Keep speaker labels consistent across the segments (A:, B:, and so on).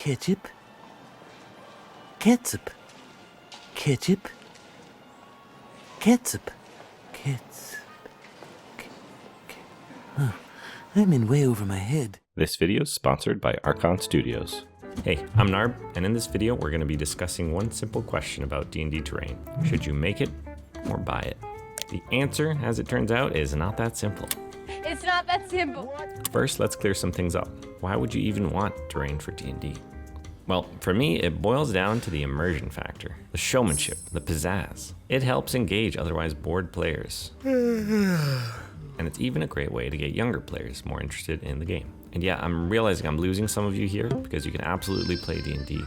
A: Ketchup. Ketchup. Ketchup. Ketchup. Ketchup. Huh. I'm in way over my head.
B: This video is sponsored by Archon Studios. Hey, I'm Knarb, and in this video we're going to be discussing one simple question about D&D terrain. Should you make it or buy it? The answer, as it turns out, is not that simple.
C: It's not that simple.
B: First, let's clear some things up. Why would you even want terrain for D&D? Well, for me, it boils down to the immersion factor, the showmanship, the pizzazz. It helps engage otherwise bored players. And it's even a great way to get younger players more interested in the game. And yeah, I'm realizing I'm losing some of you here because you can absolutely play D&D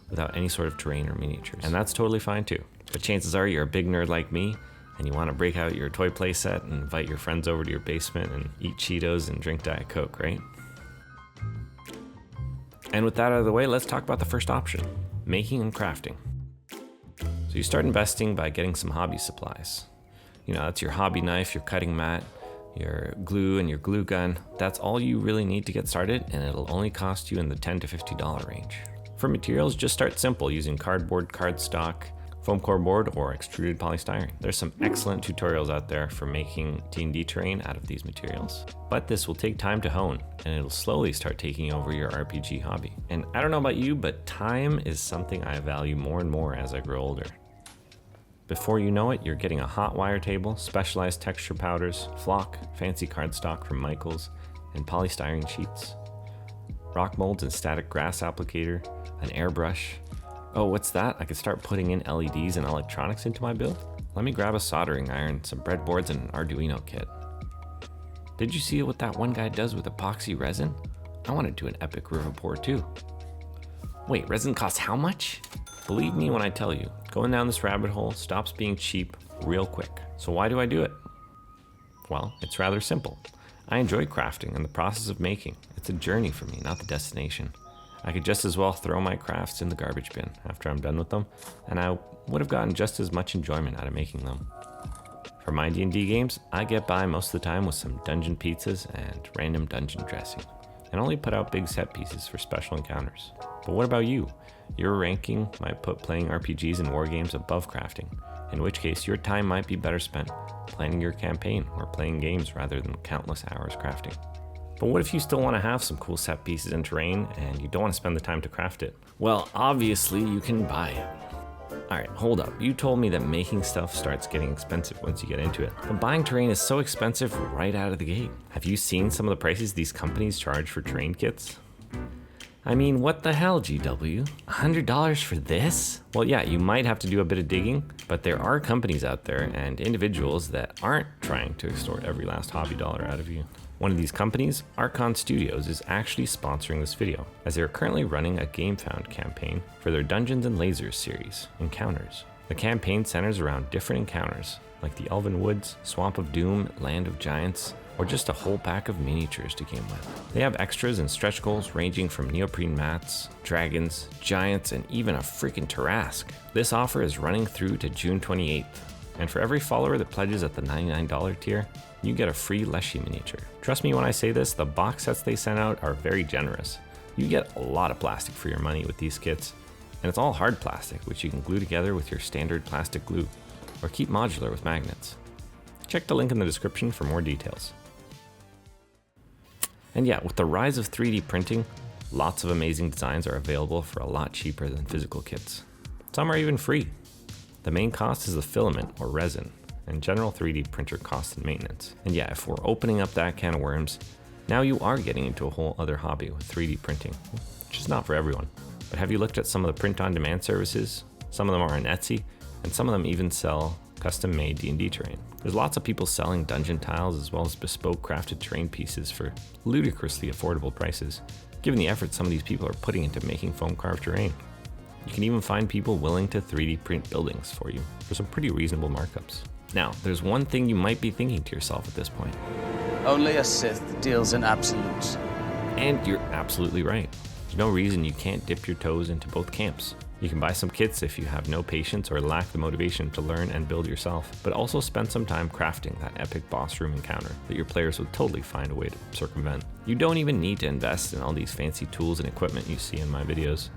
B: without any sort of terrain or miniatures. And that's totally fine too. But chances are you're a big nerd like me and you want to break out your toy play set and invite your friends over to your basement and eat Cheetos and drink Diet Coke, right? And with that out of the way, let's talk about the first option, making and crafting. So you start investing by getting some hobby supplies. You know, that's your hobby knife, your cutting mat, your glue and your glue gun. That's all you really need to get started, and it'll only cost you in the $10 to $50 range. For materials, just start simple using cardboard, cardstock, foam core board, or extruded polystyrene. There's some excellent tutorials out there for making D&D terrain out of these materials. But this will take time to hone, and it'll slowly start taking over your RPG hobby. And I don't know about you, but time is something I value more and more as I grow older. Before you know it, you're getting a hot wire table, specialized texture powders, flock, fancy cardstock from Michaels, and polystyrene sheets. Rock molds and static grass applicator, an airbrush. Oh, what's that? I could start putting in LEDs and electronics into my build? Let me grab a soldering iron, some breadboards, and an Arduino kit. Did you see what that one guy does with epoxy resin? I want to do an epic river pour too. Wait, resin costs how much? Believe me when I tell you, going down this rabbit hole stops being cheap real quick. So why do I do it? Well, it's rather simple. I enjoy crafting and the process of making. It's a journey for me, not the destination. I could just as well throw my crafts in the garbage bin after I'm done with them, and I would have gotten just as much enjoyment out of making them. For my D&D games, I get by most of the time with some dungeon pizzas and random dungeon dressing, and only put out big set pieces for special encounters. But what about you? Your ranking might put playing RPGs and wargames above crafting, in which case your time might be better spent planning your campaign or playing games rather than countless hours crafting. But what if you still want to have some cool set pieces and terrain and you don't want to spend the time to craft it? Well, obviously you can buy it. Alright, hold up. You told me that making stuff starts getting expensive once you get into it. But buying terrain is so expensive right out of the gate. Have you seen some of the prices these companies charge for terrain kits? I mean, what the hell, GW? $100 for this? Well, yeah, you might have to do a bit of digging, but there are companies out there and individuals that aren't trying to extort every last hobby dollar out of you. One of these companies, Archon Studios, is actually sponsoring this video, as they are currently running a GameFound campaign for their Dungeons and Lasers series, Encounters. The campaign centers around different encounters, like the Elven Woods, Swamp of Doom, Land of Giants, or just a whole pack of miniatures to game with. They have extras and stretch goals ranging from neoprene mats, dragons, giants, and even a freaking Tarrasque. This offer is running through to June 28th, and for every follower that pledges at the $99 tier, you get a free Leshy miniature. Trust me when I say this, the box sets they send out are very generous. You get a lot of plastic for your money with these kits, and it's all hard plastic, which you can glue together with your standard plastic glue, or keep modular with magnets. Check the link in the description for more details. And yeah, with the rise of 3D printing, lots of amazing designs are available for a lot cheaper than physical kits. Some are even free. The main cost is the filament or resin, and general 3D printer costs and maintenance. And yeah, if we're opening up that can of worms, now you are getting into a whole other hobby with 3D printing, which is not for everyone. But have you looked at some of the print-on-demand services? Some of them are on Etsy, and some of them even sell custom-made D&D terrain. There's lots of people selling dungeon tiles as well as bespoke crafted terrain pieces for ludicrously affordable prices, given the effort some of these people are putting into making foam carved terrain. You can even find people willing to 3D print buildings for you for some pretty reasonable markups. Now, there's one thing you might be thinking to yourself at this point.
D: Only a Sith deals in absolutes.
B: And you're absolutely right. There's no reason you can't dip your toes into both camps. You can buy some kits if you have no patience or lack the motivation to learn and build yourself, but also spend some time crafting that epic boss room encounter that your players would totally find a way to circumvent. You don't even need to invest in all these fancy tools and equipment you see in my videos.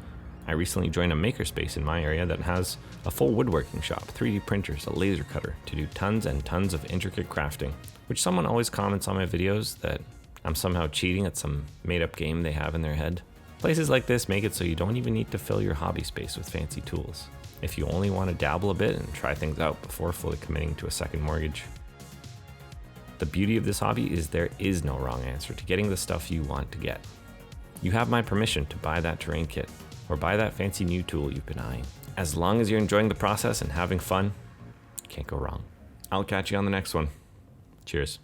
B: I recently joined a makerspace in my area that has a full woodworking shop, 3D printers, a laser cutter to do tons and tons of intricate crafting, which someone always comments on my videos that I'm somehow cheating at some made-up game they have in their head. Places like this make it so you don't even need to fill your hobby space with fancy tools, if you only want to dabble a bit and try things out before fully committing to a second mortgage. The beauty of this hobby is there is no wrong answer to getting the stuff you want to get. You have my permission to buy that terrain kit, or buy that fancy new tool you've been eyeing. As long as you're enjoying the process and having fun, can't go wrong. I'll catch you on the next one. Cheers.